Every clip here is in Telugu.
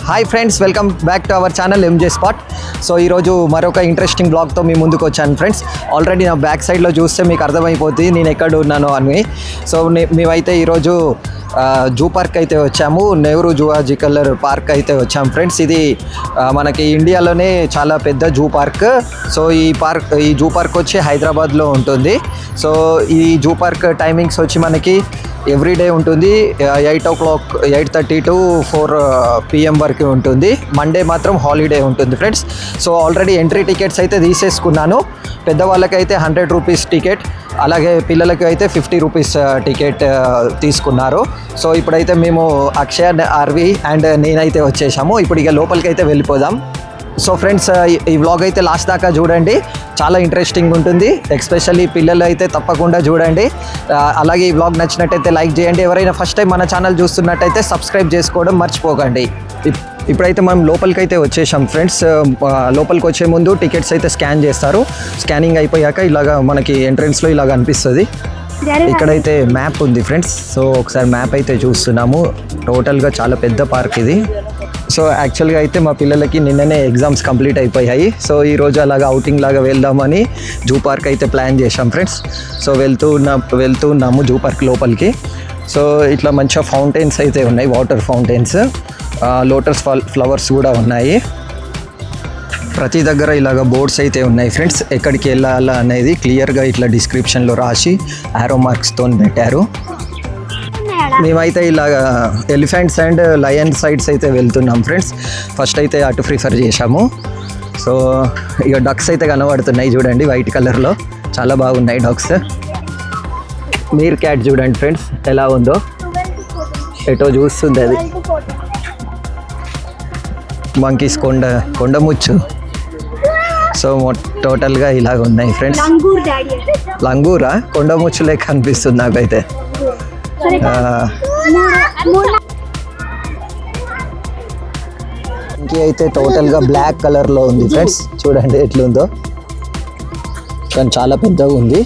Hi friends, welcome back to our channel M J spot. So ఈరోజు మరొక ఇంట్రెస్టింగ్ బ్లాగ్తో మీ ముందుకు వచ్చాను ఫ్రెండ్స్. ఆల్రెడీ నా బ్యాక్ సైడ్లో చూస్తే మీకు అర్థమైపోతుంది నేను ఎక్కడ ఉన్నాను అని. సో మేమైతే ఈరోజు జూ పార్క్ అయితే వచ్చాము, నెహ్రూ జూలాజికల్ పార్క్ అయితే వచ్చాము ఫ్రెండ్స్. ఇది మనకి ఇండియాలోనే చాలా పెద్ద జూ పార్క్. సో ఈ జూ పార్క్ వచ్చి హైదరాబాద్లో ఉంటుంది. సో ఈ జూ పార్క్ టైమింగ్స్ వచ్చి మనకి ఎవ్రీడే ఉంటుంది, 8:30 to 4 PM వరకు ఉంటుంది. మండే మాత్రం హాలిడే ఉంటుంది friends. So already entry tickets అయితే తీసేసుకున్నాను. పెద్దవాళ్ళకైతే 100 రూపీస్ టికెట్, అలాగే పిల్లలకి అయితే 50 రూపీస్ టికెట్ తీసుకున్నారు. సో ఇప్పుడైతే మేము అక్షయ్, ఆర్వి అండ్ నేనైతే వచ్చేసాము. ఇప్పుడు ఇక లోపలికి అయితే వెళ్ళిపోదాం. సో ఫ్రెండ్స్, ఈ వ్లాగ్ అయితే లాస్ట్ దాకా చూడండి, చాలా ఇంట్రెస్టింగ్ ఉంటుంది. ఎస్పెషల్లీ పిల్లలు అయితే తప్పకుండా చూడండి. అలాగే ఈ వ్లాగ్ నచ్చినట్టయితే లైక్ చేయండి. ఎవరైనా ఫస్ట్ టైం మన ఛానల్ చూస్తున్నట్టయితే సబ్స్క్రైబ్ చేసుకోవడం మర్చిపోకండి. ఇప్పుడైతే మనం లోపలికి అయితే వచ్చేసాం ఫ్రెండ్స్. లోపలికి వచ్చే ముందు టికెట్స్ అయితే స్కాన్ చేస్తారు. స్కానింగ్ అయిపోయాక ఇలాగా మనకి ఎంట్రన్స్లో ఇలాగ అనిపిస్తుంది. ఇక్కడైతే మ్యాప్ ఉంది ఫ్రెండ్స్. సో ఒకసారి మ్యాప్ అయితే చూస్తున్నాము. టోటల్గా చాలా పెద్ద పార్క్ ఇది. సో యాక్చువల్గా అయితే మా పిల్లలకి నిన్ననే ఎగ్జామ్స్ కంప్లీట్ అయిపోయాయి. సో ఈరోజు అలాగా అవుటింగ్ లాగా వెళ్దామని జూ పార్క్ అయితే ప్లాన్ చేసాం ఫ్రెండ్స్. సో వెళ్తూ ఉన్నాము జూ పార్క్ లోపలికి. సో ఇట్లా మంచిగా ఫౌంటైన్స్ అయితే ఉన్నాయి, వాటర్ ఫౌంటైన్స్, లోటస్ ఫ్లవర్స్ కూడా ఉన్నాయి. ప్రతి దగ్గర ఇలాగ బోర్డ్స్ అయితే ఉన్నాయి ఫ్రెండ్స్. ఎక్కడికి వెళ్ళాలా అనేది క్లియర్గా ఇట్లా డిస్క్రిప్షన్లో రాసి ఆరో మార్క్స్తో పెట్టారు. మేమైతే ఇలాగ ఎలిఫెంట్స్ అండ్ లయన్ సైడ్స్ అయితే వెళ్తున్నాం ఫ్రెండ్స్. ఫస్ట్ అయితే అటు ప్రిఫర్ చేశాము. సో ఇక డక్స్ అయితే కనబడుతున్నాయి చూడండి, వైట్ కలర్లో చాలా బాగున్నాయి డక్స్. మీర్ క్యాట్ చూడండి ఫ్రెండ్స్ ఎలా ఉందో, ఎటో చూస్తుంది అది. మంకీస్ కొండముచ్చు. సో టోటల్గా ఇలాగ ఉన్నాయి ఫ్రెండ్స్. లంగూరా, కొండముచ్చు లెక్క అనిపిస్తుంది నాకైతే. ఇంకే అయితే టోటల్గా బ్లాక్ కలర్లో ఉంది ఫ్రెండ్స్, చూడండి ఎట్లుందో, కానీ చాలా పెద్దగా ఉంది.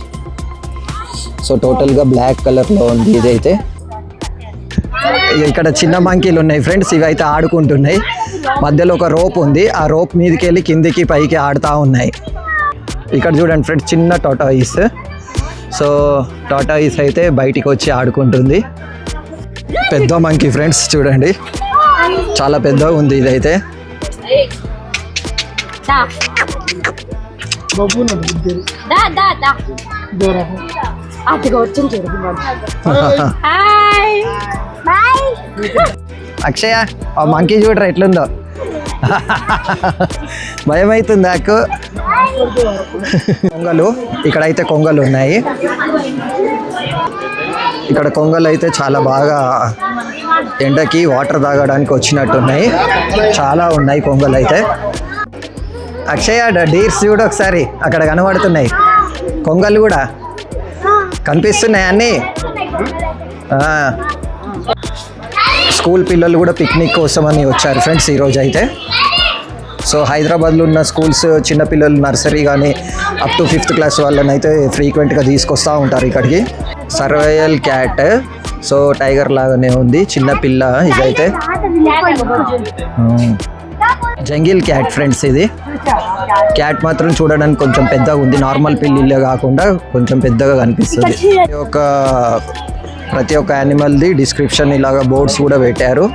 సో టోటల్గా బ్లాక్ కలర్లో ఉంది ఇదైతే. ఇక్కడ చిన్న మంకీలు ఉన్నాయి ఫ్రెండ్స్, ఇవి అయితే ఆడుకుంటున్నాయి. మధ్యలో ఒక రోప్ ఉంది, ఆ రోప్ మీదకి వెళ్ళి కిందికి పైకి ఆడుతూ ఉన్నాయి. ఇక్కడ చూడండి ఫ్రెండ్స్, చిన్న టాటాయిస్. సో టాటాయిస్ అయితే బయటికి వచ్చి ఆడుకుంటుంది. పెద్ద మంకీ ఫ్రెండ్స్ చూడండి, చాలా పెద్దగా ఉంది ఇదైతే. అక్షయ, ఆ మంకీ చూడరా ఎట్లుందో, భయం అవుతుంది నాకు. కొంగలు, ఇక్కడైతే కొంగలు ఉన్నాయి. ఇక్కడ కొంగలు అయితే చాలా బాగా ఎండకి వాటర్ తాగడానికి వచ్చినట్టున్నాయి. చాలా ఉన్నాయి కొంగలు అయితే. అక్షయ, డీర్స్ చూడు ఒకసారి, అక్కడ కనబడుతున్నాయి కొంగలు కూడా కనిపిస్తున్నాయి అన్నీ. స్కూల్ పిల్లలు కూడా పిక్నిక్ కోసం అని వచ్చారు ఫ్రెండ్స్ ఈరోజు అయితే. సో హైదరాబాద్లో ఉన్న స్కూల్స్ చిన్నపిల్లలు నర్సరీ కానీ అప్ టు 5th క్లాస్ వాళ్ళని అయితే ఫ్రీక్వెంట్గా తీసుకొస్తూ ఉంటారు ఇక్కడికి. సర్వైవల్ క్యాట్, సో టైగర్ లాగానే ఉంది చిన్నపిల్ల ఇదైతే. జంగిల్ క్యాట్ ఫ్రెండ్స్ ఇది. క్యాట్ మాత్రం చూడడానికి కొంచెం పెద్దగా ఉంది, నార్మల్ పిల్లిలే కాకుండా కొంచెం పెద్దగా కనిపిస్తుంది. ప్రతి ఒక్క యానిమల్ది డిస్క్రిప్షన్ ఇలాగ బోర్డ్స్ కూడా పెట్టారు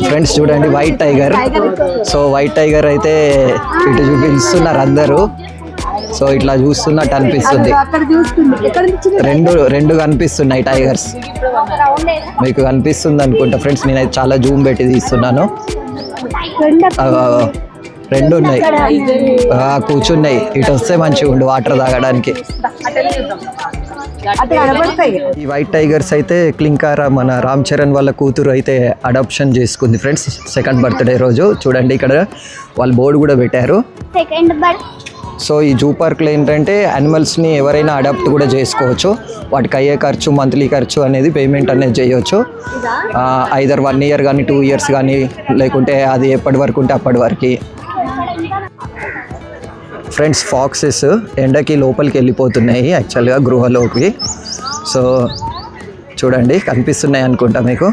ఫ్రెండ్స్. చూడండి white tiger. So white tiger అయితే ఇటు చూపిస్తున్నారు అందరూ. సో ఇట్లా చూస్తున్నట్టు అనిపిస్తుంది. రెండు కనిపిస్తున్నాయి టైగర్స్, మీకు కనిపిస్తుంది అనుకుంటా ఫ్రెండ్స్. నేనైతే చాలా జూమ్ పెట్టి తీస్తున్నాను. రెండు ఉన్నాయి, కూర్చున్నాయి. ఇటు వస్తే మంచిగా ఉండు వాటర్ తాగడానికి. ఈ వైట్ టైగర్స్ అయితే క్లింకారా, మన రామ్ చరణ్ వాళ్ళ కూతురు అయితే అడాప్షన్ చేసుకుంది ఫ్రెండ్స్ 2nd బర్త్డే రోజు. చూడండి ఇక్కడ వాళ్ళు బోర్డు కూడా పెట్టారు. సో ఈ జూ పార్క్లో ఏంటంటే యానిమల్స్ని ఎవరైనా అడాప్ట్ కూడా చేసుకోవచ్చు. వాటికి అయ్యే ఖర్చు, మంత్లీ ఖర్చు అనేది పేమెంట్ అనేది చేయవచ్చు. ఐదర్ 1 year కానీ 2 years కానీ, లేకుంటే అది ఎప్పటి వరకు ఉంటే అప్పటి వరకు. ఫ్రెండ్స్, ఫాక్సెస్ ఎండకి లోపలికి వెళ్ళిపోతున్నాయి యాక్చువల్గా గృహలోకి. సో చూడండి కనిపిస్తున్నాయి అనుకుంటా మీకు.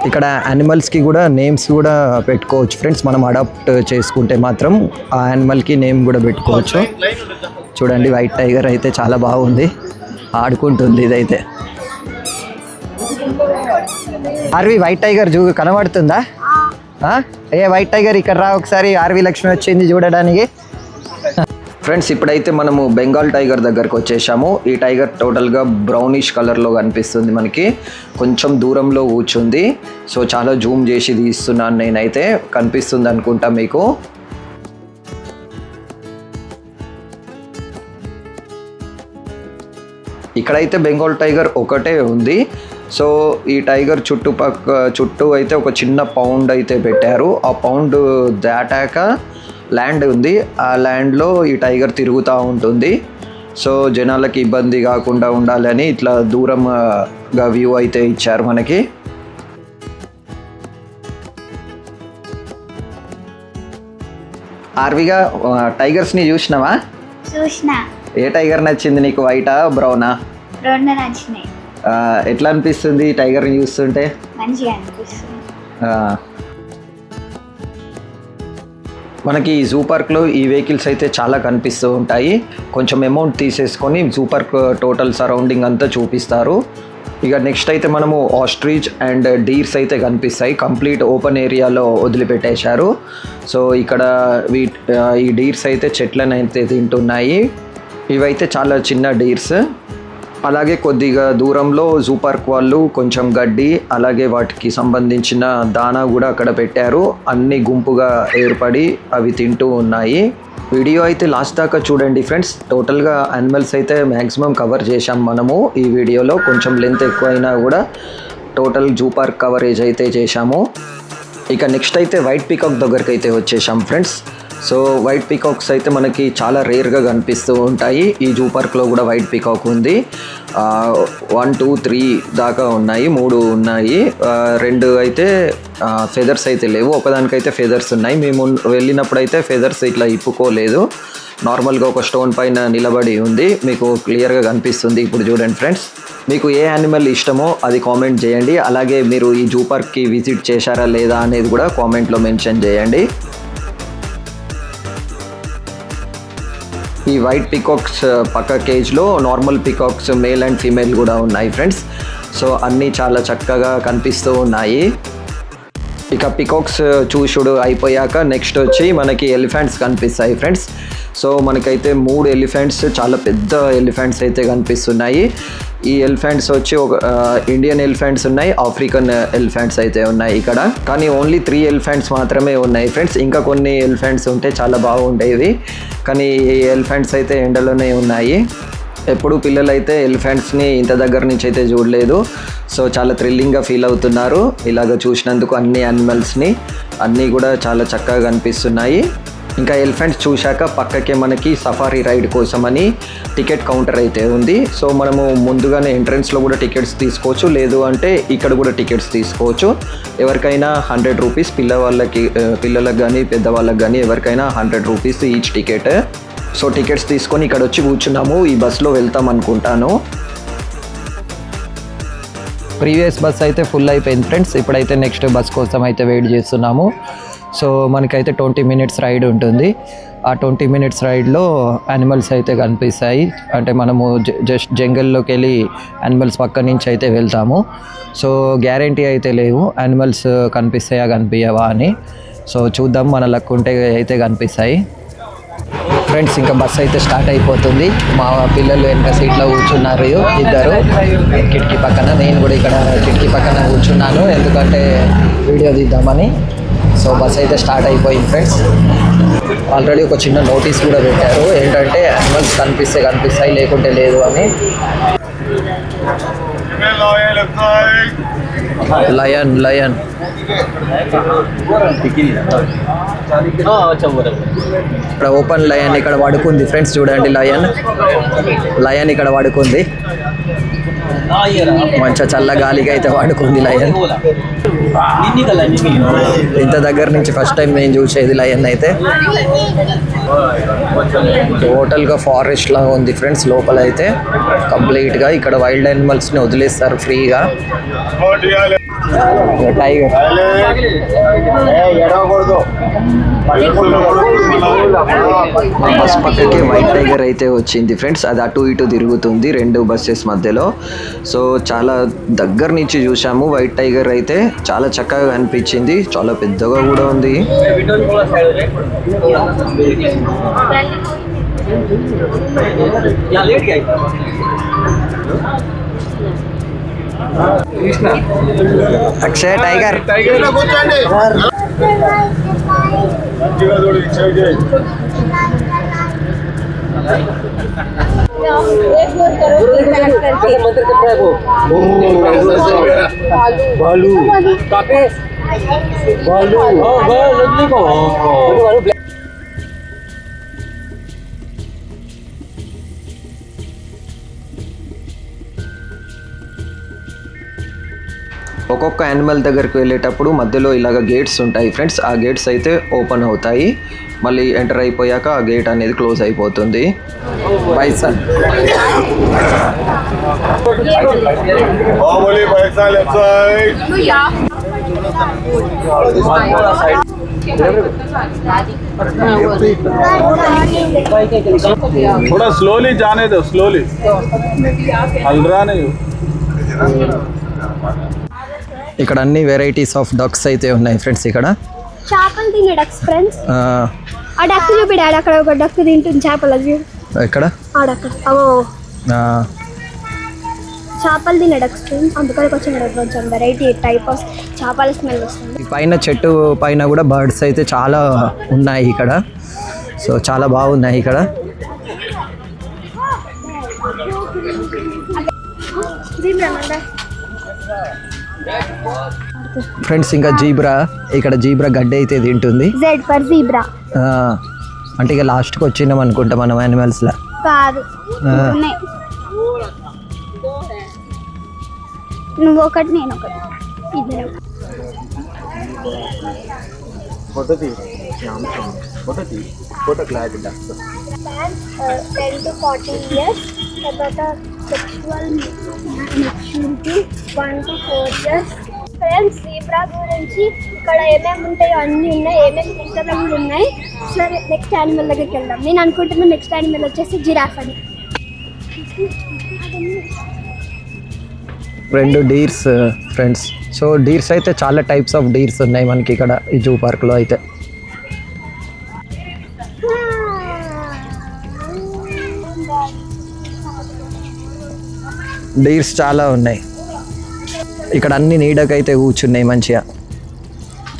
ఇక్కడ యానిమల్స్కి కూడా నేమ్స్ కూడా పెట్టుకోవచ్చు ఫ్రెండ్స్. మనం అడాప్ట్ చేసుకుంటే మాత్రం ఆ యానిమల్కి నేమ్ కూడా పెట్టుకోవచ్చు. చూడండి వైట్ టైగర్ అయితే చాలా బాగుంది, ఆడుకుంటుంది ఇదైతే. ఆర్వి వైట్ టైగర్ కనబడుతుందా? ఏ వైట్ టైగర్ ఇక్కడ రా ఒకసారి. ఆర్వి లక్ష్మి వచ్చింది చూడడానికి. ఫ్రెండ్స్ ఇప్పుడైతే మనము బెంగాల్ టైగర్ దగ్గరకు వచ్చేసాము. ఈ టైగర్ టోటల్గా బ్రౌనిష్ కలర్లో కనిపిస్తుంది మనకి, కొంచెం దూరంలో కూర్చుంది. సో చాలా జూమ్ చేసి తీస్తున్నాను నేనైతే, కనిపిస్తుంది అనుకుంటా మీకు. ఇక్కడైతే బెంగాల్ టైగర్ ఒకటే ఉంది. సో ఈ టైగర్ చుట్టూ అయితే ఒక చిన్న పౌండ్ అయితే పెట్టారు. ఆ పౌండ్ దాటాక ల్యాండ్ ఉంది, ఆ ల్యాండ్లో ఈ టైగర్ తిరుగుతూ ఉంటుంది. సో జనాలకి ఇబ్బంది కాకుండా ఉండాలని ఇట్లా దూరంగా వ్యూ అయితే ఇచ్చారు మనకి. ఆర్విగా టైగర్స్ని చూసినావా? చూసినా. ఏ టైగర్ నచ్చింది నీకు, వైటా బ్రౌనా? రెండు నచ్చినాయి. ఎట్లా అనిపిస్తుంది టైగర్ని చూస్తుంటే? మంచిగా అనిపిస్తుంది. మనకి జూ పార్క్లో ఈ వెహికల్స్ అయితే చాలా కనిపిస్తూ ఉంటాయి. కొంచెం అమౌంట్ తీసేసుకొని జూ పార్క్ టోటల్ సరౌండింగ్ అంతా చూపిస్తారు. ఇక నెక్స్ట్ అయితే మనము ఆస్ట్రిచ్ అండ్ డీర్స్ అయితే కనిపిస్తాయి. కంప్లీట్ ఓపెన్ ఏరియాలో వదిలిపెట్టేశారు. సో ఇక్కడ ఈ డీర్స్ అయితే చెట్లను అయితే తింటున్నాయి. ఇవైతే చాలా చిన్న డీర్స్. అలాగే కొద్దిగా దూరంలో జూ పార్క్ వాళ్ళు కొంచెం గడ్డి అలాగే వాటికి సంబంధించిన దానా కూడా అక్కడ పెట్టారు. అన్ని గుంపుగా ఏర్పడి అవి తింటూ ఉన్నాయి. వీడియో అయితే లాస్ట్ దాకా చూడండి ఫ్రెండ్స్. టోటల్గా యానిమల్స్ అయితే మ్యాక్సిమం కవర్ చేశాం మనము ఈ వీడియోలో. కొంచెం లెంత్ ఎక్కువైనా కూడా టోటల్ జూ పార్క్ కవరేజ్ అయితే చేశాము. ఇక నెక్స్ట్ అయితే వైట్ పీకాక్ దగ్గరికి అయితే వచ్చేసాం ఫ్రెండ్స్. సో వైట్ పీకాక్స్ అయితే మనకి చాలా రేర్గా కనిపిస్తూ ఉంటాయి. ఈ జూ పార్క్లో కూడా వైట్ పీకాక్ ఉంది. 1, 2, 3 దాకా ఉన్నాయి, 3 ఉన్నాయి. 2 అయితే ఫెదర్స్ అయితే లేవు, ఒకదానికైతే ఫెదర్స్ ఉన్నాయి. మేము వెళ్ళినప్పుడు అయితే ఫెదర్స్ ఇట్లా ఇప్పుకోలేదు, నార్మల్గా ఒక స్టోన్ పైన నిలబడి ఉంది. మీకు క్లియర్గా కనిపిస్తుంది. ఇప్పుడు చూడండి ఫ్రెండ్స్, మీకు ఏ యానిమల్ ఇష్టమో అది కామెంట్ చేయండి. అలాగే మీరు ఈ జూ పార్క్కి విజిట్ చేశారా లేదా అనేది కూడా కామెంట్లో మెన్షన్ చేయండి. ఈ వైట్ పీకాక్స్ పక్క కేజ్లో normal peacocks male and female కూడా ఉన్నాయి ఫ్రెండ్స్. సో అన్నీ చాలా చక్కగా కనిపిస్తూ ఉన్నాయి. ఇక పీకాక్స్ చూసుడు అయిపోయాక నెక్స్ట్ వచ్చి మనకి ఎలిఫెంట్స్ కనిపిస్తాయి ఫ్రెండ్స్. సో మనకైతే 3 ఎలిఫెంట్స్, చాలా పెద్ద ఎలిఫెంట్స్ అయితే కనిపిస్తున్నాయి. ఈ ఎలిఫెంట్స్ వచ్చి ఒక ఇండియన్ ఎలిఫెంట్స్ ఉన్నాయి, ఆఫ్రికన్ ఎలిఫెంట్స్ అయితే ఉన్నాయి ఇక్కడ. కానీ ఓన్లీ 3 ఎలిఫెంట్స్ మాత్రమే ఉన్నాయి ఫ్రెండ్స్. ఇంకా కొన్ని ఎలిఫెంట్స్ ఉంటే చాలా బాగుండేవి, కానీ ఈ ఎలిఫెంట్స్ అయితే ఎండలోనే ఉన్నాయి. ఎప్పుడు పిల్లలైతే ఎలిఫెంట్స్ని ఇంత దగ్గర నుంచి అయితే చూడలేదు. సో చాలా థ్రిల్లింగ్గా ఫీల్ అవుతున్నారు ఇలాగ చూసినందుకు. అన్ని యానిమల్స్ని అన్నీ కూడా చాలా చక్కగా కనిపిస్తున్నాయి. ఇంకా ఎలిఫెంట్స్ చూశాక పక్కకే మనకి సఫారీ రైడ్ కోసమని టికెట్ కౌంటర్ అయితే ఉంది. సో మనము ముందుగానే ఎంట్రన్స్లో కూడా టికెట్స్ తీసుకోవచ్చు, లేదు అంటే ఇక్కడ కూడా టికెట్స్ తీసుకోవచ్చు. ఎవరికైనా 100 రూపీస్, పిల్లలకు కానీ పెద్దవాళ్ళకి కానీ ఎవరికైనా 100 rupees each ticket. So tickets తీసుకొని ఇక్కడ వచ్చి కూర్చున్నాము. ఈ బస్లో వెళ్తాం అనుకుంటాను. ప్రీవియస్ బస్ అయితే ఫుల్ అయిపోయింది ఫ్రెండ్స్. ఇప్పుడైతే నెక్స్ట్ బస్ కోసం అయితే వెయిట్ చేస్తున్నాము. సో మనకైతే 20 మినిట్స్ రైడ్ ఉంటుంది. ఆ 20 మినిట్స్ రైడ్లో యానిమల్స్ అయితే కనిపిస్తాయి. అంటే మనము జస్ట్ జంగల్లోకి వెళ్ళి యానిమల్స్ పక్క నుంచి అయితే వెళ్తాము. సో గ్యారంటీ అయితే లేవు యానిమల్స్ కనిపిస్తాయా కనిపించవా అని. సో చూద్దాం, మన లక్ ఉంటే అయితే కనిపిస్తాయి ఫ్రెండ్స్. ఇంకా బస్ అయితే స్టార్ట్ అయిపోతుంది. మా పిల్లలు వెనక సీట్లో కూర్చున్నారు ఇద్దరు కిటికీ పక్కన. నేను కూడా ఇక్కడ కిటికీ పక్కన కూర్చున్నాను ఎందుకంటే వీడియో తీద్దామని. సో బస్ అయితే స్టార్ట్ అయిపోయింది ఫ్రెండ్స్. ఆల్రెడీ ఒక చిన్న నోటీస్ కూడా పెట్టారు, ఏంటంటే యానిమల్స్ కనిపిస్తాయి లేకుంటే లేదు అని. లయన్ ఇక్కడ ఓపెన్ లయన్ ఇక్కడ పడుకుంది ఫ్రెండ్స్. చూడండి లయన్ ఇక్కడ పడుకుంది. మంచిగా చల్ల గాలికి అయితే పడుకుంది లయన్. ఇంత దగ్గర నుంచి ఫస్ట్ టైం నేను చూసేది లయన్ అయితే. టోటల్గా ఫారెస్ట్ లాగా ఉంది ఫ్రెండ్స్ లోపల అయితే కంప్లీట్గా. ఇక్కడ వైల్డ్ యానిమల్స్ని వదిలేస్తారు ఫ్రీగా. టైగర్ బస్ పక్కకి వైట్ టైగర్ అయితే వచ్చింది ఫ్రెండ్స్. అది అటు ఇటు తిరుగుతుంది రెండు బస్సెస్ మధ్యలో. సో చాలా దగ్గర నుంచి చూసాము. వైట్ టైగర్ అయితే చాలా చక్కగా అనిపించింది, చాలా పెద్దగా కూడా ఉంది. అక్షయ్ టైగర్ ఒక్కొక్క యానిమల్ దగ్గరికి వెళ్ళేటప్పుడు మధ్యలో ఇలాగ గేట్స్ ఉంటాయి ఫ్రెండ్స్. ఆ గేట్స్ అయితే ఓపెన్ అవుతాయి, మళ్ళీ ఎంటర్ అయిపోయాక ఆ గేట్ అనేది క్లోజ్ అయిపోతుంది. బైసన్ थोड़ा स्लोली जाने दो, स्लोली हल्ला नहीं. ఇక్కడ అన్ని వెరైటీస్ ఆఫ్ డక్స్ అయితే ఉన్నాయి ఫ్రెండ్స్. ఇక్కడ చేపలు తినే డక్స్ ఫ్రెండ్స్. ఆ డక్ చూపి డాడీ, అక్కడ ఒక డక్ తింటుంది చేపలు. అది ఎక్కడ ఆడక్కడ చేపలు తినే డక్స్ ఫ్రెండ్స్. అందుకని కొంచెం వెరైటీ టైప్ ఆఫ్ చేపల స్మెల్ వస్తుంది. పైన చెట్టు పైన కూడా బర్డ్స్ అయితే చాలా ఉన్నాయి ఇక్కడ. సో చాలా బాగున్నాయి ఇక్కడ ఫ్రెండ్స్. ఇంకా జీబ్రా, ఇక్కడ జీబ్రా గడ్డి అయితే తింటుంది. Z for zebra. అంటే ఇక లాస్ట్కి వచ్చినాం అనుకుంటా మనం యానిమల్స్లో. కాదు, నువ్వు ఒకటి నేను ఒకటి ఇద్దరు. फोटो क्लैरिटी 10 to 40 years, తర్వాత sexual maturity 1 to 4 years. Friends, zebra గురించి ఇక్కడ ఏమేమి ఉంటాయో అన్నీ ఉన్నాయి, ఏమేమి తింటారో కూడా ఉన్నాయి. సరే, నెక్స్ట్ యానిమల్ దగ్గరికి వెళ్దాం. నేను అనుకుంటున్నాను నెక్స్ట్ యానిమల్ వచ్చేసి జిరాఫ్ అని. రెండు డీర్స్ ఫ్రెండ్స్. సో డీర్స్ అయితే చాలా టైప్స్ ఆఫ్ డీర్స్ ఉన్నాయి మనకి ఇక్కడ ఈ జూ పార్క్లో అయితే. డీర్స్ చాలా ఉన్నాయి ఇక్కడ. అన్ని నీడకైతే కూర్చున్నాయి, మంచిగా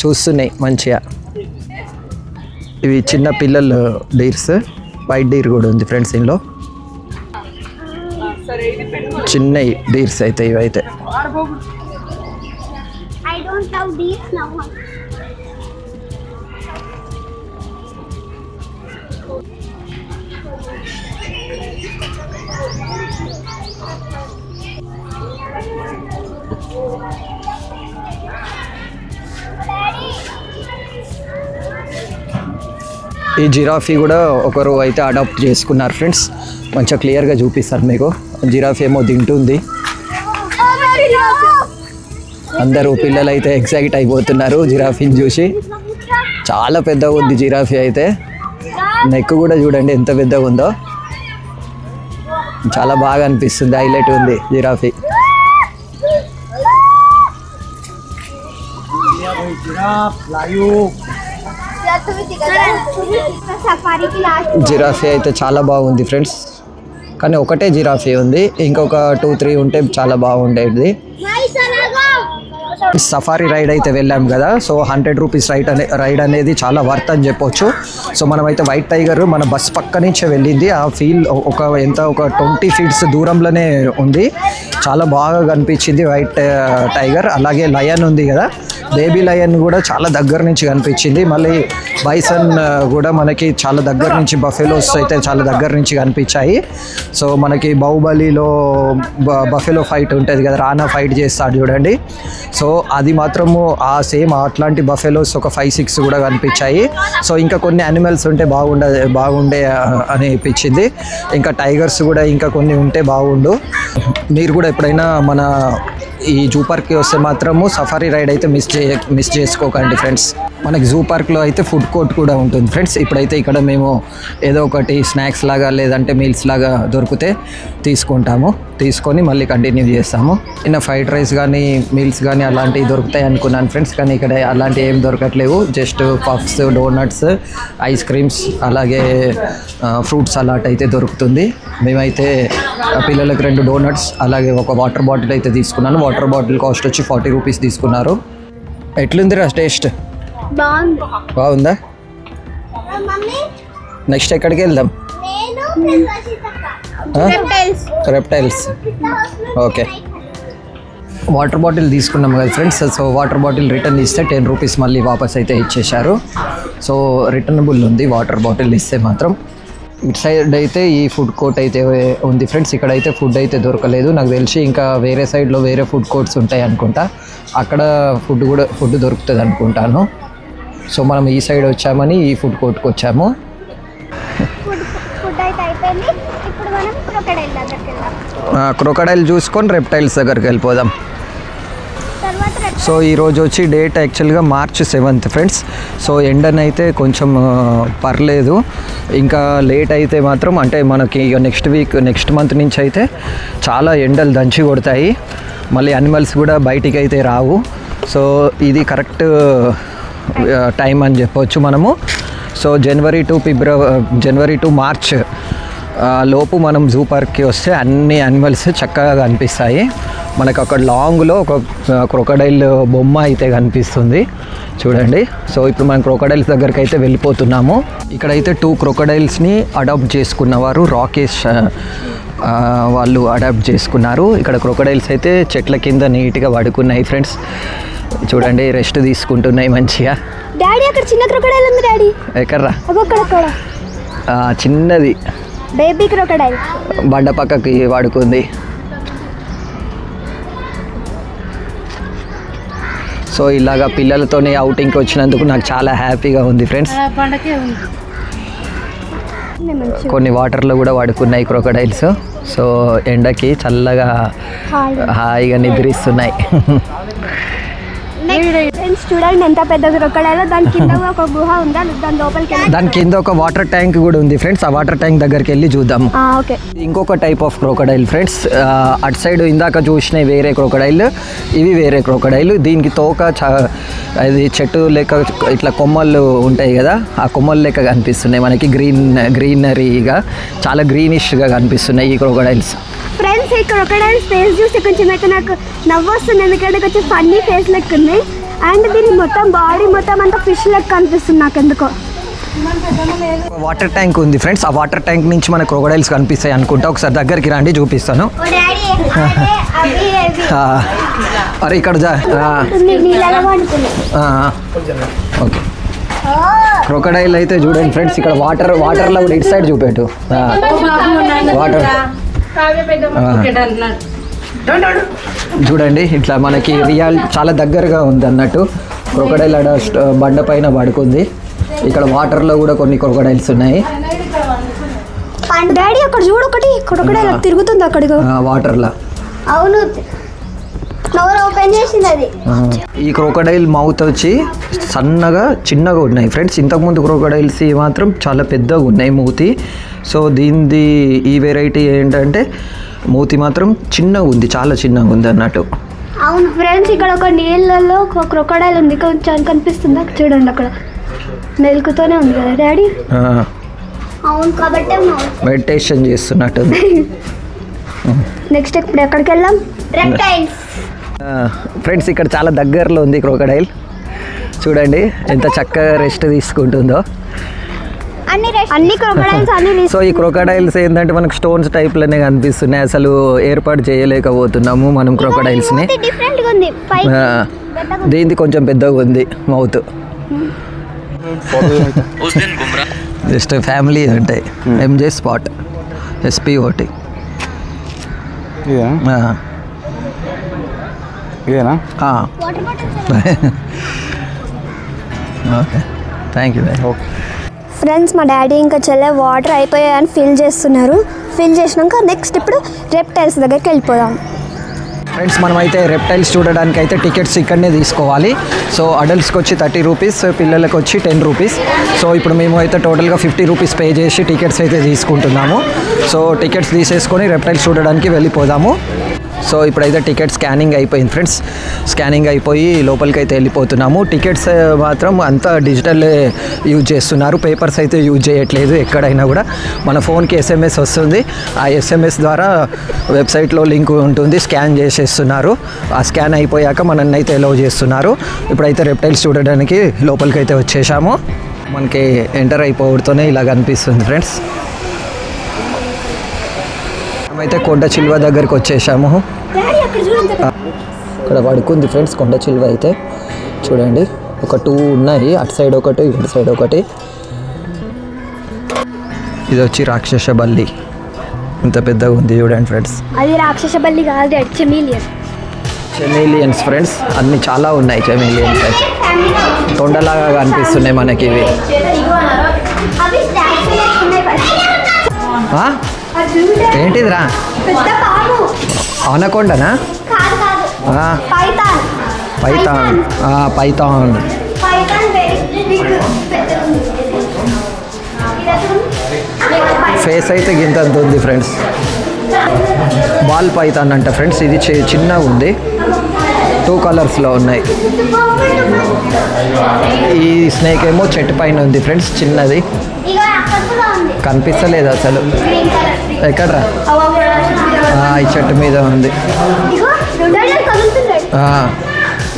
చూస్తున్నాయి మంచిగా. ఇవి చిన్న పిల్లలు డీర్స్. వైట్ డీర్ కూడా ఉంది ఫ్రెండ్స్ ఇందులో. చిన్న డీర్స్ అయితే ఇవైతే. I don't love these now. ఈ జిరాఫీ కూడా ఒకరు అయితే అడాప్ట్ చేసుకున్నారు ఫ్రెండ్స్. మంచిగా క్లియర్గా చూపిస్తారు మీకు. జిరాఫీ ఏమో తింటుంది. అందరూ పిల్లలు అయితే ఎక్సైట్ అయిపోతున్నారు జిరాఫీని చూసి. చాలా పెద్దగా ఉంది జిరాఫీ అయితే. నెక్ కూడా చూడండి ఎంత పెద్దగా ఉందో. చాలా బాగా అనిపిస్తుంది, హైలైట్ ఉంది జిరాఫీ. జిరాఫీ అయితే చాలా బాగుంది ఫ్రెండ్స్. కానీ ఒకటే జిరాఫీ ఉంది, ఇంకొక 2-3 ఉంటే చాలా బాగుండేది. సఫారీ రైడ్ అయితే వెళ్ళాం కదా. సో 100 రూపీస్ రైడ్ అనేది చాలా వర్త్ అని చెప్పొచ్చు. సో మనమైతే వైట్ టైగర్ మన బస్ పక్క నుంచే వెళ్ళింది. ఆ ఫీల్ ఒక 20 ఫీట్స్ దూరంలోనే ఉంది. చాలా బాగా కనిపించింది వైట్ టైగర్. అలాగే లయన్ ఉంది కదా, బేబీ లయన్ కూడా చాలా దగ్గర నుంచి కనిపించింది. మళ్ళీ బైసన్ కూడా మనకి చాలా దగ్గర నుంచి, బఫెలోస్ అయితే చాలా దగ్గర నుంచి కనిపించాయి. సో మనకి బాహుబలిలో బఫెలో ఫైట్ ఉంటుంది కదా, రానా ఫైట్ చేస్తాడు చూడండి. సో అది మాత్రము ఆ సేమ్ అట్లాంటి బఫెలోస్ ఒక 5-6 కూడా కనిపించాయి. సో ఇంకా కొన్ని యానిమల్స్ ఉంటే బాగుండే అని అనిపించింది. ఇంకా టైగర్స్ కూడా ఇంకా కొన్ని ఉంటే బాగుండు. మీరు కూడా ఎప్పుడైనా మన ఈ జూ పార్క్కి వస్తే మాత్రము సఫారీ రైడ్ అయితే మిస్ చేసుకోకండి ఫ్రెండ్స్. మనకి జూ పార్క్లో అయితే ఫుడ్ కోర్ట్ కూడా ఉంటుంది ఫ్రెండ్స్. ఇప్పుడైతే ఇక్కడ మేము ఏదో ఒకటి స్నాక్స్ లాగా లేదంటే మీల్స్ లాగా దొరికితే తీసుకొని మళ్ళీ కంటిన్యూ చేస్తాము. ఇన్న ఫ్రైడ్ రైస్ కానీ మీల్స్ కానీ అలాంటివి దొరుకుతాయి అనుకున్నాను ఫ్రెండ్స్, కానీ ఇక్కడ అలాంటివి ఏం దొరకట్లేవు. Just puffs, donuts, ice creams, అలాగే ఫ్రూట్ సలాడ్ అయితే దొరుకుతుంది. మేమైతే పిల్లలకి 2 డోనట్స్ అలాగే ఒక వాటర్ బాటిల్ అయితే తీసుకున్నాను. వాటర్ బాటిల్ కాస్ట్ వచ్చి 40 రూపీస్ తీసుకున్నారు. ఎట్లుందిరా టేస్ట్? బాగుందా? నెక్స్ట్ ఎక్కడికి వెళ్దాం? రెప్టైల్స్. ఓకే, వాటర్ బాటిల్ తీసుకున్నాం కదా friends. So water bottle return ఇస్తే 10 రూపీస్ మళ్ళీ వాపస్ అయితే ఇచ్చేశారు. సో రిటర్నబుల్ ఉంది వాటర్ బాటిల్ ఇస్తే మాత్రం. ఇటు సైడ్ అయితే ఈ ఫుడ్ కోర్ట్ అయితే ఉంది ఫ్రెండ్స్. ఇక్కడైతే ఫుడ్ అయితే దొరకలేదు నాకు తెలిసి. ఇంకా వేరే సైడ్లో వేరే ఫుడ్ కోర్ట్స్ ఉంటాయి అనుకుంటా, అక్కడ ఫుడ్ దొరుకుతుంది అనుకుంటాను. సో మనం ఈ సైడ్ వచ్చామని ఈ ఫుడ్ కోర్ట్కి వచ్చాము. క్రొకడైల్ చూసుకొని రెప్టైల్స్ దగ్గరికి వెళ్ళిపోదాం. సో ఈరోజు వచ్చి డేట్ యాక్చువల్గా March 7th ఫ్రెండ్స్. సో ఎండనైతే కొంచెం పర్లేదు. ఇంకా లేట్ అయితే మాత్రం అంటే మనకి ఇక నెక్స్ట్ మంత్ నుంచి అయితే చాలా ఎండలు దంచి కొడతాయి. మళ్ళీ యానిమల్స్ కూడా బయటికి అయితే రావు. సో ఇది కరెక్ట్ టైం అని చెప్పవచ్చు మనము. సో జనవరి టు మార్చ్ లోపు మనం జూ పార్క్కి వస్తే అన్ని యానిమల్స్ చక్కగా కనిపిస్తాయి. మనకు అక్కడ లాంగ్లో ఒక క్రొకడైల్ బొమ్మ అయితే కనిపిస్తుంది చూడండి. సో ఇప్పుడు మనం క్రొకడైల్స్ దగ్గరికి అయితే వెళ్ళిపోతున్నాము. ఇక్కడైతే 2 క్రొకడైల్స్ని అడాప్ట్ చేసుకున్నవారు రాకేష్ వాళ్ళు అడాప్ట్ చేసుకున్నారు. ఇక్కడ క్రొకడైల్స్ అయితే చెట్ల కింద నీట్గా పడుకున్నాయి ఫ్రెండ్స్. చూడండి రెస్ట్ తీసుకుంటున్నాయి మంచిగా. డాడీ అక్కడ చిన్న క్రొకడైల్ ఉంది డాడీ. ఎక్కడ్రా? అక్కడ చిన్నది బేబీ క్రొకడైల్ బండ పక్కకి పడుకుంది. సో ఇలాగా పిల్లలతోనే అవుటింగ్కి వచ్చినందుకు నాకు చాలా హ్యాపీగా ఉంది ఫ్రెండ్స్. కొన్ని వాటర్లో కూడా పడుకున్నాయి క్రొకడైల్స్. సో ఎండకి చల్లగా హాయిగా నిద్రిస్తున్నాయి. చూడండి ఎంత పెద్ద క్రొకడైల్. దాని కింద ఒక గుహ ఉంది, దాని లోపలికి దాని కింద ఒక వాటర్ ట్యాంక్ కూడా ఉంది ఫ్రెండ్స్. ఆ వాటర్ ట్యాంక్ దగ్గరికి వెళ్ళి చూద్దాం. ఓకే. ఇంకొక టైప్ ఆఫ్ క్రొకడైల్ ఫ్రెండ్స్. అటు సైడ్ ఇందాక చూసిన వేరే క్రొకడైల్, ఇవి వేరే క్రొకడైల్. దీనికి తోక అది చెట్టు లెక్క ఇట్లా కొమ్మలు ఉంటాయి కదా, ఆ కొమ్మలు లెక్క కనిపిస్తున్నాయి మనకి. గ్రీనరీగా చాలా గ్రీనిష్గా కనిపిస్తున్నాయి ఈ క్రొకడైల్స్. ఫ్రెండ్స్ ఈ క్రొకడైల్స్ ఫేస్ చూస్తే కొంచెం అయితే నాకు నవ్వు వస్తుంది, ఎందుకంటే కొంచెం ఫన్నీ ఫేస్ లెక్క ఉంది. అండ్ దీని మొత్తం బాడీ మొత్తం అంతా ఫిష్ లెక్క కనిపిస్తుంది నాకు ఎందుకో. వాటర్ ట్యాంక్ ఉంది ఫ్రెండ్స్. ఆ వాటర్ ట్యాంక్ నుంచి మన క్రొకడైల్స్ కనిపిస్తాయి అనుకుంటా. ఒకసారి దగ్గరికి రండి చూపిస్తాను. అరే ఇక్కడ ఓకే. క్రొకడైల్ అయితే చూడండి ఫ్రెండ్స్. ఇక్కడ వాటర్లో కూడా ఇటు సైడ్ చూపెట్టు. వాటర్ చూడండి ఇట్లా మనకి చాలా దగ్గరగా ఉంది అన్నట్టు. క్రొకడైల్ ఆడ బండ పైన పడుకుంది. ఇక్కడ వాటర్లో కూడా కొన్ని క్రొకడైల్స్ ఉన్నాయి. డాడీ అక్కడ చూడు, ఒకటి క్రొకడైల్ తిరుగుతుంది అక్కడికి వాటర్లో. అవును, ఓపెన్ చేసింది అది. ఈ క్రొకడైల్ మౌత్ వచ్చి చిన్నగా ఉన్నాయి ఫ్రెండ్స్. ఇంతకుముందు క్రొకడైల్స్ మాత్రం చాలా పెద్దగా ఉన్నాయి మూతి. సో ఈ వెరైటీ ఏంటంటే మూతి మాత్రం చిన్నగా ఉంది, చాలా చిన్నగా ఉంది అన్నట్టు. అవును ఫ్రెండ్స్, ఇక్కడ ఒక నీళ్ళలో ఒక క్రొకడైల్ ఉంది, కొంచెం కనిపిస్తుందా చూడండి. అక్కడ మెలుకుతూనే ఉంది కదా డాడీ. అవును, కాబట్టి మెడిటేషన్ చేస్తున్నట్టు. నెక్స్ట్ ఇప్పుడు ఎక్కడికి వెళ్దాం? రెప్టైల్స్. ఫ్రెండ్స్ ఇక్కడ చాలా దగ్గరలో ఉంది క్రొకడైల్. చూడండి ఎంత చక్కగా రెస్ట్ తీసుకుంటుందో. అన్ని క్రొకడైల్స్ అన్ని. సో ఈ క్రొకడైల్స్ ఏంటంటే మనకు స్టోన్స్ టైప్లోనే కనిపిస్తున్నాయి. అసలు ఏర్పాటు చేయలేకపోతున్నాము మనం క్రొకడైల్స్ని. దీనికి కొంచెం పెద్దగా ఉంది మౌత్. జస్ట్ ఫ్యామిలీ ఉంటాయి. MJ spot SPOT. Okay, thank you. Friends మా డాడీ ఇంకా చెల్లె వాటర్ అయిపోయాయని ఫిల్ చేస్తున్నారు. ఫిల్ చేసినాక నెక్స్ట్ ఇప్పుడు రెప్టైల్స్ దగ్గరికి వెళ్ళిపోదాం. ఫ్రెండ్స్ మనమైతే రెప్టైల్స్ చూడడానికి అయితే టికెట్స్ ఇక్కడనే తీసుకోవాలి. సో అడల్ట్స్కి వచ్చి 30 రూపీస్, పిల్లలకు వచ్చి 10 రూపీస్. సో ఇప్పుడు మేము అయితే టోటల్గా 50 రూపీస్ పే చేసి టికెట్స్ అయితే తీసుకుంటున్నాము. సో టికెట్స్ తీసేసుకొని రెప్టైల్స్ చూడడానికి వెళ్ళిపోదాము. సో ఇప్పుడైతే టికెట్ స్కానింగ్ అయిపోయింది ఫ్రెండ్స్. స్కానింగ్ అయిపోయి లోపలికి అయితే వెళ్ళిపోతున్నాము. టికెట్స్ మాత్రం అంతా డిజిటల్ యూజ్ చేస్తున్నారు, పేపర్స్ అయితే యూజ్ చేయట్లేదు. ఎక్కడైనా కూడా మన ఫోన్కి SMS వస్తుంది. ఆ SMS ద్వారా వెబ్సైట్లో లింక్ ఉంటుంది, స్కాన్ చేసేస్తున్నారు. ఆ స్కాన్ అయిపోయాక మనల్ని అయితే అలౌ చేస్తున్నారు. ఇప్పుడైతే రెప్టైల్స్ చూడడానికి లోపలికి అయితే వచ్చేసాము. మనకి ఎంటర్ అయిపోవడంతోనే ఇలా కనిపిస్తుంది ఫ్రెండ్స్. అయితే కొండ చిలువ దగ్గరికి వచ్చేసాము. ఇక్కడ పడుకుంది ఫ్రెండ్స్ కొండ చిలువ అయితే. చూడండి ఒక 2 ఉన్నాయి, అటు సైడ్ ఒకటి ఇటు సైడ్ ఒకటి. ఇది వచ్చి రాక్షస బల్లి, ఇంత పెద్దగా ఉంది చూడండి ఫ్రెండ్స్. అది రాక్షస బల్లి కాదు, చెమేలియన్స్ ఫ్రెండ్స్. అన్ని చాలా ఉన్నాయి చెమేలియన్స్ అయితే. తొండలాగా కనిపిస్తున్నాయి మనకి ఇవి. ఏంటిదిరా? అనకొండనా? పైథాన్. పైథాన్ ఫేస్ అయితే గింత ఉంది ఫ్రెండ్స్. బాల్ పైథాన్ అంట ఫ్రెండ్స్. ఇది చిన్నగా ఉంది, 2 కలర్స్లో ఉన్నాయి. ఈ స్నేక్ ఏమో చెట్టు పైన ఉంది ఫ్రెండ్స్, చిన్నది కనిపిస్తలేదు అసలు. ఎక్కడ్రా? ఈ చెట్టు మీద ఉంది.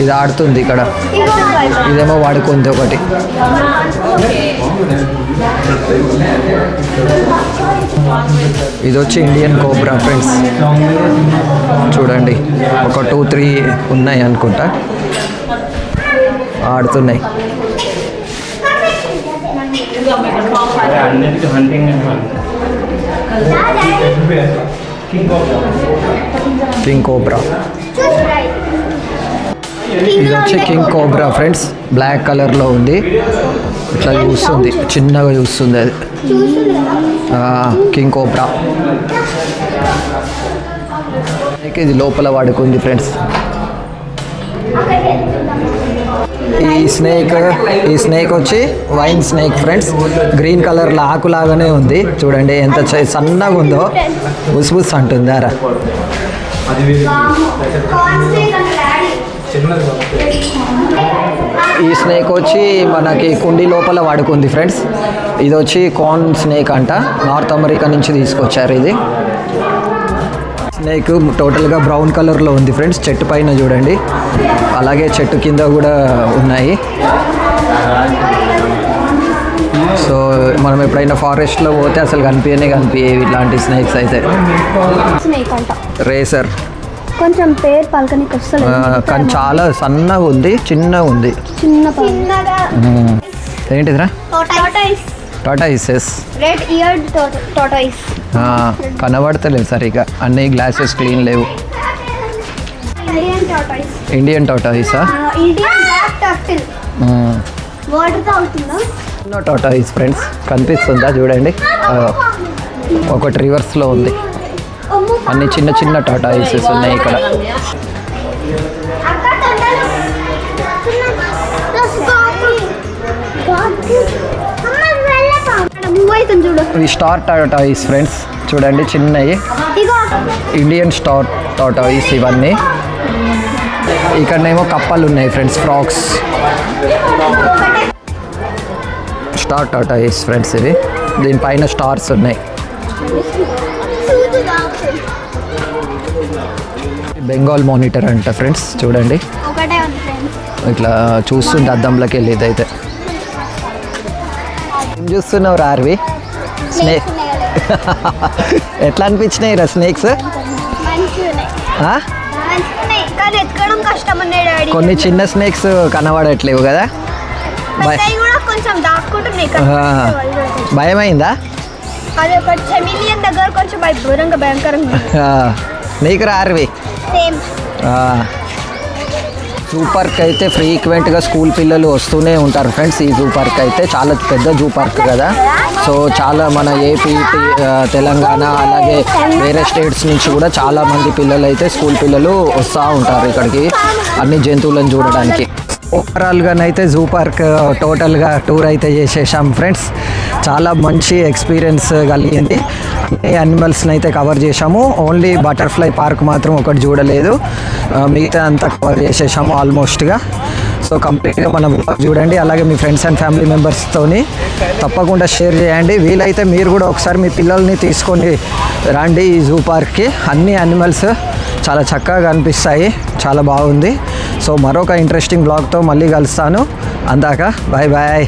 ఇది ఆడుతుంది ఇక్కడ. ఇదేమో వాడుకుంది ఒకటి. ఇది వచ్చి ఇండియన్ కోబ్రా ఫ్రెండ్స్. చూడండి ఒక 2-3 ఉన్నాయి అనుకుంటా, ఆడుతున్నాయి. King cobra. ఇది వచ్చి కింగ్ కోబ్రా ఫ్రెండ్స్. బ్లాక్ కలర్లో ఉంది, ఇట్లా చూస్తుంది, చిన్నగా చూస్తుంది అది. King cobra. ఇది లోపల వాడుకుంది ఫ్రెండ్స్. ఈ స్నేక్ వచ్చి వైన్ స్నేక్ ఫ్రెండ్స్. గ్రీన్ కలర్లో ఆకులాగానే ఉంది. చూడండి ఎంత సన్నగా ఉందో, బుస్ అంటుందారా. ఈ స్నేక్ వచ్చి మనకి కుండీ లోపల వాడుకుంది ఫ్రెండ్స్. ఇది వచ్చి కార్న్ స్నేక్ అంట, నార్త్ అమెరికా నుంచి తీసుకొచ్చారు. ఇది స్నేక్ టోటల్గా బ్రౌన్ కలర్లో ఉంది ఫ్రెండ్స్. చెట్టు పైన చూడండి, అలాగే చెట్టు కింద కూడా ఉన్నాయి. సో మనం ఎప్పుడైనా ఫారెస్ట్లో పోతే అసలు కనిపించేవి ఇట్లాంటి స్నేక్స్ అయితే. రేసర్ కొంచెం పేరు పలకనికి వస్తుంది, కానీ చాలా సన్నగా ఉంది, చిన్నగా ఉంది. ఏంటిదిరా? టాటాయిసెస్. Red eared tortoise. కనబడతలేదు సరిగా, అన్ని గ్లాసెస్ క్లీన్ లేవు. ఇండియన్ టాటాయిసా? Indian black turtle. వాటర్ తాగుతుందా? Tortoise friends. కనిపిస్తుందా చూడండి, ఒకటి రివర్స్లో ఉంది. అన్ని చిన్న చిన్న టాటాయిసెస్ ఉన్నాయి ఇక్కడ. ఇవి స్టార్ టాటాయిస్ ఫ్రెండ్స్. చూడండి చిన్నవి, ఇండియన్ స్టార్ టాటాయిస్ ఇవన్నీ. ఇక్కడనేమో కప్పలు ఉన్నాయి friends, frocks. Star tortoise friends ఇవి. దీనిపైన స్టార్స్ ఉన్నాయి. బెంగాల్ మానిటర్ అంట ఫ్రెండ్స్. చూడండి ఇట్లా చూస్తుంది అద్దంలోకి వెళ్ళి. ఇదైతే ఏం చూస్తున్నావు రార్వి? స్నేక్. ఎట్లా అనిపించినాయి రా స్నేక్స్? కొన్ని చిన్న స్నేక్స్ కనబడట్లేవు కదా, భయమైందా? నీకు రార్వి? జూ పార్క్ అయితే ఫ్రీక్వెంట్గా స్కూల్ పిల్లలు వస్తూనే ఉంటారు ఫ్రెండ్స్. ఈ జూ పార్క్ అయితే చాలా పెద్ద జూ పార్క్ కదా. సో చాలా మన ఏపీ తెలంగాణ అలాగే వేరే స్టేట్స్ నుంచి కూడా చాలా మంది పిల్లలు అయితే స్కూల్ పిల్లలు వస్తూ ఉంటారు ఇక్కడికి అన్ని జంతువులను చూడడానికి. ఓవరాల్గానైతే జూ పార్క్ టోటల్గా టూర్ అయితే చేసేసాం ఫ్రెండ్స్. చాలా మంచి ఎక్స్పీరియన్స్ కలిగింది. అన్ని యానిమల్స్ని అయితే కవర్ చేసాము. ఓన్లీ బటర్ఫ్లై పార్క్ మాత్రం ఒకటి చూడలేదు, మిగతా అంతా కవర్ చేసేసాము ఆల్మోస్ట్గా. సో కంప్లీట్గా మన బ్లాగ్ చూడండి, అలాగే మీ ఫ్రెండ్స్ అండ్ ఫ్యామిలీ మెంబర్స్తోని తప్పకుండా షేర్ చేయండి. వీలైతే మీరు కూడా ఒకసారి మీ పిల్లల్ని తీసుకొని రండి ఈ జూ పార్క్కి. అన్ని యానిమల్స్ చాలా చక్కగా కనిపిస్తాయి, చాలా బాగుంది. సో మరొక ఇంట్రెస్టింగ్ బ్లాగ్తో మళ్ళీ కలుస్తాను. అందాక బాయ్ బాయ్.